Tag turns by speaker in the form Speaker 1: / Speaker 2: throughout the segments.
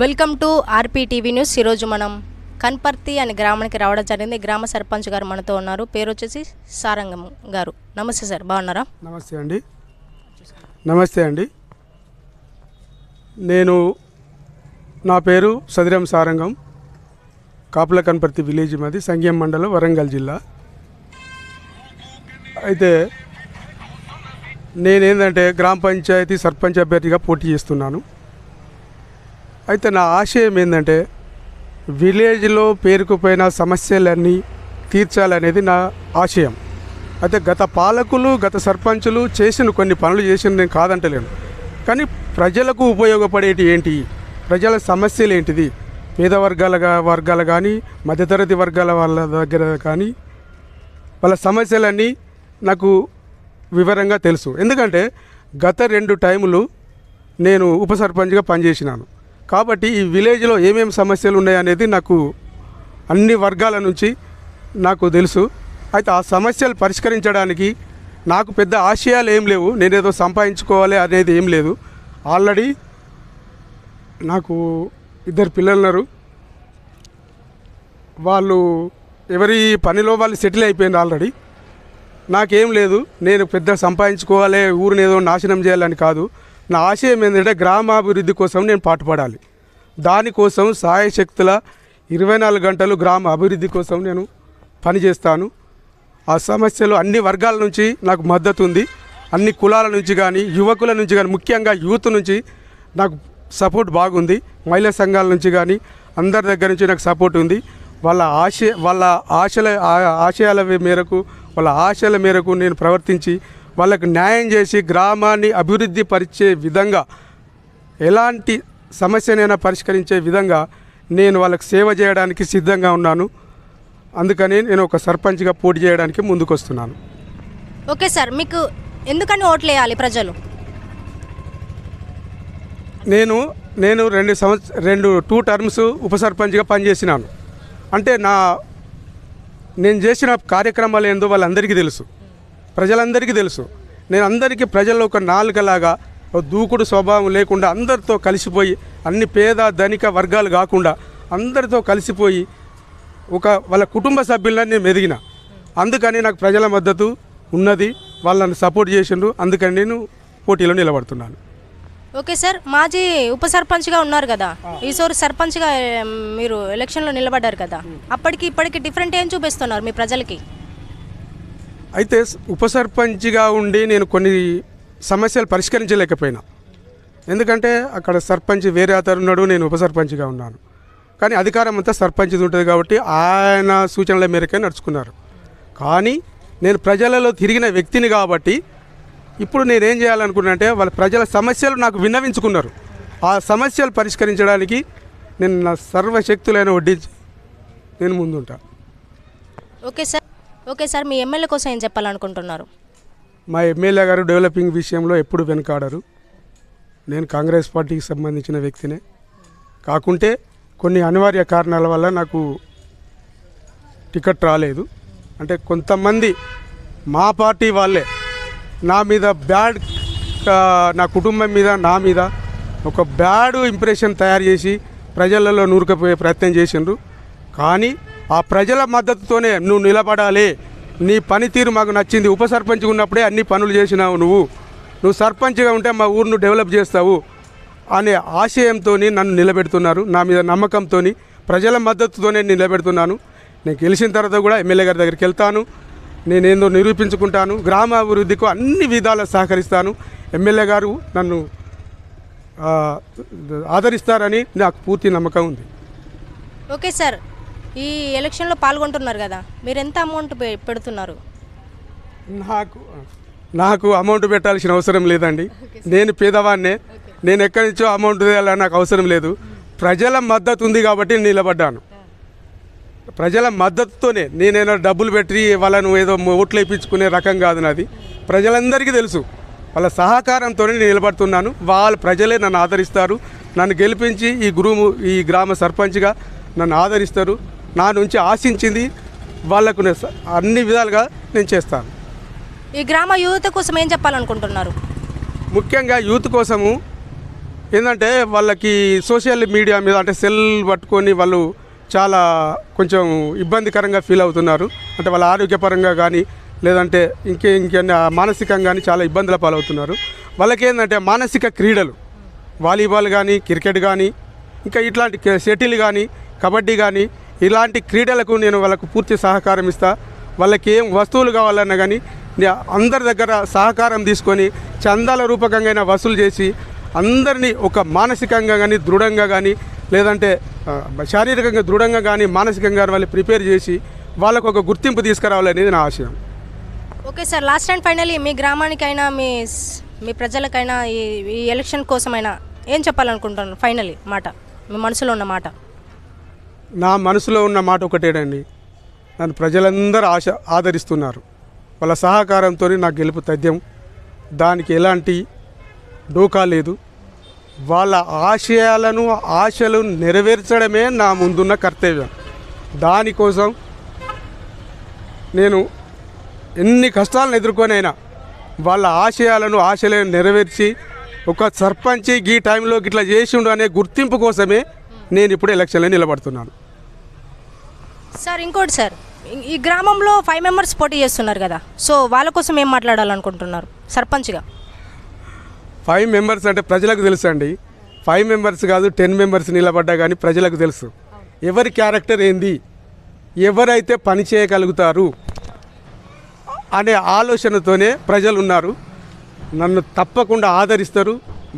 Speaker 1: Welcome to RP TV news. ఈరోజు మనం కన్పర్తి అనే గ్రామానికి రావడం జరిగింది. గ్రామ సర్పంచ్ గారు మనతో ఉన్నారు. పేరు వచ్చేసి సారంగం గారు. నమస్తే సార్, బాగున్నారా?
Speaker 2: నమస్తే అండి. నా పేరు సదిరం సారంగం. కాపుల కన్పర్తి విలేజ్ మాది, సంగెం మండలం, వరంగల్ జిల్లా. అయితే నేనేంటంటే గ్రామ పంచాయతీ సర్పంచ్ అభ్యర్థిగా పోటీ చేస్తున్నాను. అయితే నా ఆశయం ఏంటంటే విలేజ్లో పేరుకుపోయిన సమస్యలన్నీ తీర్చాలనేది నా ఆశయం. అయితే గత పాలకులు, గత సర్పంచులు చేసిన కొన్ని పనులు చేసిన నేను కాదంటలేను, కానీ ప్రజలకు ఉపయోగపడేటి ఏంటి, ప్రజల సమస్యలు ఏంటిది, పేద వర్గాలు కానీ మధ్యతరగతి వర్గాల వాళ్ళ దగ్గర కానీ వాళ్ళ సమస్యలన్నీ నాకు వివరంగా తెలుసు. ఎందుకంటే గత 2 టైములు నేను ఉప సర్పంచ్గా పనిచేసినాను. కాబట్టి ఈ విలేజ్లో ఏమేమి సమస్యలు ఉన్నాయనేది నాకు అన్ని వర్గాల నుంచి నాకు తెలుసు. అయితే ఆ సమస్యలు పరిష్కరించడానికి నాకు పెద్ద ఆశయాలు ఏం లేవు, నేనేదో సంపాదించుకోవాలి అనేది ఏం లేదు. ఆల్రెడీ నాకు 2 పిల్లలు ఉన్నారు. వాళ్ళు ఎవరి పనిలో వాళ్ళు సెటిల్ అయిపోయింది ఆల్రెడీ. నాకేం లేదు, నేను పెద్ద సంపాదించుకోవాలి, ఊరిని ఏదో నాశనం చేయాలని కాదు. నా ఆశయం ఏంటంటే గ్రామాభివృద్ధి కోసం నేను పాటుపడాలి. దానికోసం సాయశక్తుల 24 గంటలు గ్రామ అభివృద్ధి కోసం నేను పనిచేస్తాను. ఆ సమస్యలు అన్ని వర్గాల నుంచి నాకు మద్దతు ఉంది. అన్ని కులాల నుంచి కానీ, యువకుల నుంచి కానీ, ముఖ్యంగా యూత్ నుంచి నాకు సపోర్ట్ బాగుంది. మహిళా సంఘాల నుంచి కానీ అందరి దగ్గర నుంచి నాకు సపోర్ట్ ఉంది. వాళ్ళ ఆశయాల మేరకు నేను ప్రవర్తించి వాళ్ళకు న్యాయం చేసి గ్రామాన్ని అభివృద్ధి పరిచే విధంగా, ఎలాంటి సమస్యనైనా పరిష్కరించే విధంగా నేను వాళ్ళకి సేవ చేయడానికి సిద్ధంగా ఉన్నాను. అందుకని నేను ఒక సర్పంచ్గా పోటీ చేయడానికి ముందుకు వస్తున్నాను.
Speaker 1: ఓకే సార్, మీకు ఎందుకని ఓట్లు వేయాలి ప్రజలు?
Speaker 2: నేను 2 టర్మ్స్ ఉప సర్పంచ్గా పనిచేసినాను. అంటే నేను చేసిన కార్యక్రమాలు ఏందో వాళ్ళందరికీ తెలుసు, ప్రజలందరికీ తెలుసు. నేను అందరికీ ప్రజల్లో ఒక నాలుకలాగా దూకుడు స్వభావం లేకుండా అందరితో కలిసిపోయి, అన్ని పేద ధనిక వర్గాలు కాకుండా అందరితో కలిసిపోయి వాళ్ళ కుటుంబ సభ్యులని నేను ఎదిగిన. అందుకని నాకు ప్రజల మద్దతు ఉన్నది, వాళ్ళని సపోర్ట్ చేసిండ్రు. అందుకని నేను పోటీలో నిలబడుతున్నాను.
Speaker 1: ఓకే సార్, మాజీ ఉప సర్పంచ్గా ఉన్నారు కదా, ఈసారి సర్పంచ్గా మీరు ఎలక్షన్లో నిలబడ్డారు కదా, అప్పటికి ఇప్పటికి డిఫరెంట్ ఏం చూపిస్తున్నారు మీ ప్రజలకి?
Speaker 2: అయితే ఉప సర్పంచ్గా ఉండి నేను కొన్ని సమస్యలు పరిష్కరించలేకపోయినా. ఎందుకంటే అక్కడ సర్పంచ్ వేరే అతను ఉన్నాడు, నేను ఉప సర్పంచ్గా ఉన్నాను. కానీ అధికారం అంతా సర్పంచ్ది ఉంటుంది కాబట్టి ఆయన సూచనల మేరకే నడుచుకున్నారు. కానీ నేను ప్రజలలో తిరిగిన వ్యక్తిని కాబట్టి ఇప్పుడు నేనేం చేయాలనుకున్నానంటే వాళ్ళ ప్రజల సమస్యలు నాకు విన్నవించుకున్నారు. ఆ సమస్యలు పరిష్కరించడానికి నేను నా సర్వశక్తులైన వడ్డించి నేను ముందుంటా.
Speaker 1: ఓకే సార్, మీ ఎమ్మెల్యే కోసం ఏం చెప్పాలనుకుంటున్నారు?
Speaker 2: మా ఎమ్మెల్యే గారు డెవలపింగ్ విషయంలో ఎప్పుడు వెనుకాడరు. నేను కాంగ్రెస్ పార్టీకి సంబంధించిన వ్యక్తినే. కాకుంటే కొన్ని అనివార్య కారణాల వల్ల నాకు టికెట్ రాలేదు. అంటే కొంతమంది మా పార్టీ వాళ్ళే నా మీద నా కుటుంబం మీద, నా మీద ఒక బ్యాడ్ ఇంప్రెషన్ తయారు చేసి ప్రజలలో నూరుకుపోయే ప్రయత్నం చేసిండ్రు. కానీ ఆ ప్రజల మద్దతుతోనే నువ్వు నిలబడాలి, నీ పనితీరు మాకు నచ్చింది, ఉప సర్పంచ్గా ఉన్నప్పుడే అన్ని పనులు చేసినావు, నువ్వు సర్పంచ్గా ఉంటే మా ఊరును డెవలప్ చేస్తావు అనే ఆశయంతో నన్ను నిలబెడుతున్నారు. నా మీద నమ్మకంతో, ప్రజల మద్దతుతోనే నిలబెడుతున్నాను. నేను గెలిచిన తర్వాత కూడా ఎమ్మెల్యే గారి దగ్గరికి వెళ్తాను, నేనేందో నిరూపించుకుంటాను, గ్రామాభివృద్ధికి అన్ని విధాలా సహకరిస్తాను. ఎమ్మెల్యే గారు నన్ను ఆదరిస్తారని నాకు పూర్తి నమ్మకం ఉంది.
Speaker 1: ఓకే సార్, ఈ ఎలక్షన్లో పాల్గొంటున్నారు కదా, మీరు ఎంత అమౌంట్ పెడుతున్నారు?
Speaker 2: నాకు అమౌంట్ పెట్టాల్సిన అవసరం లేదండి. నేను పేదవాన్నే, నేను ఎక్కడి నుంచో అమౌంట్ వేయాలని నాకు అవసరం లేదు. ప్రజల మద్దతు ఉంది కాబట్టి నిలబడ్డాను. ప్రజల మద్దతుతోనే, నేనైనా డబ్బులు పెట్టి వాళ్ళను ఏదో ఓట్లు వేయించుకునే రకం కాదు నాది. ప్రజలందరికీ తెలుసు, వాళ్ళ సహకారంతోనే నేను నిలబడుతున్నాను. వాళ్ళ ప్రజలే నన్ను ఆదరిస్తారు. నన్ను గెలిపించి ఈ గ్రామ సర్పంచ్గా నన్ను ఆదరిస్తారు. నా నుంచి ఆశించింది వాళ్ళకు అన్ని విధాలుగా నేను చేస్తాను.
Speaker 1: ఈ గ్రామ యువత కోసం ఏం చెప్పాలనుకుంటున్నారు?
Speaker 2: ముఖ్యంగా యూత్ కోసము ఏంటంటే వాళ్ళకి సోషల్ మీడియా మీద అంటే సెల్ పట్టుకొని వాళ్ళు చాలా కొంచెం ఇబ్బందికరంగా ఫీల్ అవుతున్నారు. అంటే వాళ్ళ ఆరోగ్యపరంగా కానీ లేదంటే ఇంకేనా మానసికంగా కానీ చాలా ఇబ్బందుల పాలవుతున్నారు. వాళ్ళకి ఏంటంటే మానసిక క్రీడలు వాలీబాల్ కానీ క్రికెట్ కానీ ఇంకా ఇట్లాంటి షటిల్ కానీ కబడ్డీ కానీ ఇలాంటి క్రీడలకు నేను వాళ్ళకు పూర్తి సహకారం ఇస్తా. వాళ్ళకి ఏం వస్తువులు కావాలన్నా కానీ అందరి దగ్గర సహకారం తీసుకొని చందాల రూపకంగా వసూలు చేసి అందరినీ ఒక మానసికంగా కానీ దృఢంగా కానీ లేదంటే శారీరకంగా దృఢంగా కానీ మానసికంగా వాళ్ళు ప్రిపేర్ చేసి వాళ్ళకు ఒక గుర్తింపు తీసుకురావాలనేది నా ఆశయం.
Speaker 1: Okay sir, last and finally మీ గ్రామానికైనా మీ ప్రజలకైనా ఈ ఎలక్షన్ కోసమైనా ఏం చెప్పాలనుకుంటున్నారు? ఫైనలీ మాట, మీ మనసులో ఉన్న మాట.
Speaker 2: నా మనసులో ఉన్న మాట ఒకటేనండి, నన్ను ప్రజలందరూ ఆదరిస్తున్నారు. వాళ్ళ సహకారంతో నాకు గెలుపు తథ్యం. దానికి ఎలాంటి డోకా లేదు. వాళ్ళ ఆశలు నెరవేర్చడమే నా ముందున్న కర్తవ్యం. దానికోసం నేను ఎన్ని కష్టాలను ఎదుర్కొనైనా వాళ్ళ ఆశలను నెరవేర్చి ఒక సర్పంచ్ ఈ టైంలో ఇట్లా చేసిండు అనే గుర్తింపు కోసమే నేను ఇప్పుడు ఎలక్షన్లో నిలబడుతున్నాను.
Speaker 1: సార్ ఇంకోటి సార్, ఈ గ్రామంలో 5 మెంబర్స్ పోటీ చేస్తున్నారు కదా, సో వాళ్ళ కోసం ఏం మాట్లాడాలనుకుంటున్నారు సర్పంచ్గా?
Speaker 2: 5 మెంబర్స్ అంటే ప్రజలకు తెలుసు అండి. 5 మెంబర్స్ కాదు 10 మెంబర్స్ నిలబడ్డా కానీ ప్రజలకు తెలుసు ఎవరి క్యారెక్టర్ ఏంది, ఎవరైతే పని చేయగలుగుతారు అనే ఆలోచనతోనే ప్రజలు ఉన్నారు. నన్ను తప్పకుండా ఆదరిస్తారు.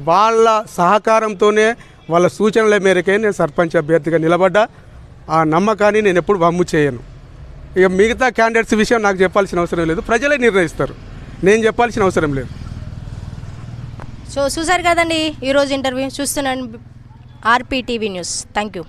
Speaker 2: వాళ్ళ సహకారంతోనే వాళ్ళ సూచనల మేరకే నేను సర్పంచ్ అభ్యర్థిగా నిలబడ్డా. ఆ నమ్మకాన్ని నేను ఎప్పుడు వమ్ము చేయను. ఇక మిగతా క్యాండిడేట్స్ విషయం నాకు చెప్పాల్సిన అవసరం లేదు, ప్రజలే నిర్ణయిస్తారు, నేను చెప్పాల్సిన అవసరం లేదు.
Speaker 1: సో చూసారు కదండి ఈరోజు ఇంటర్వ్యూ. చూస్తున్నాను RP TV news. Thank you.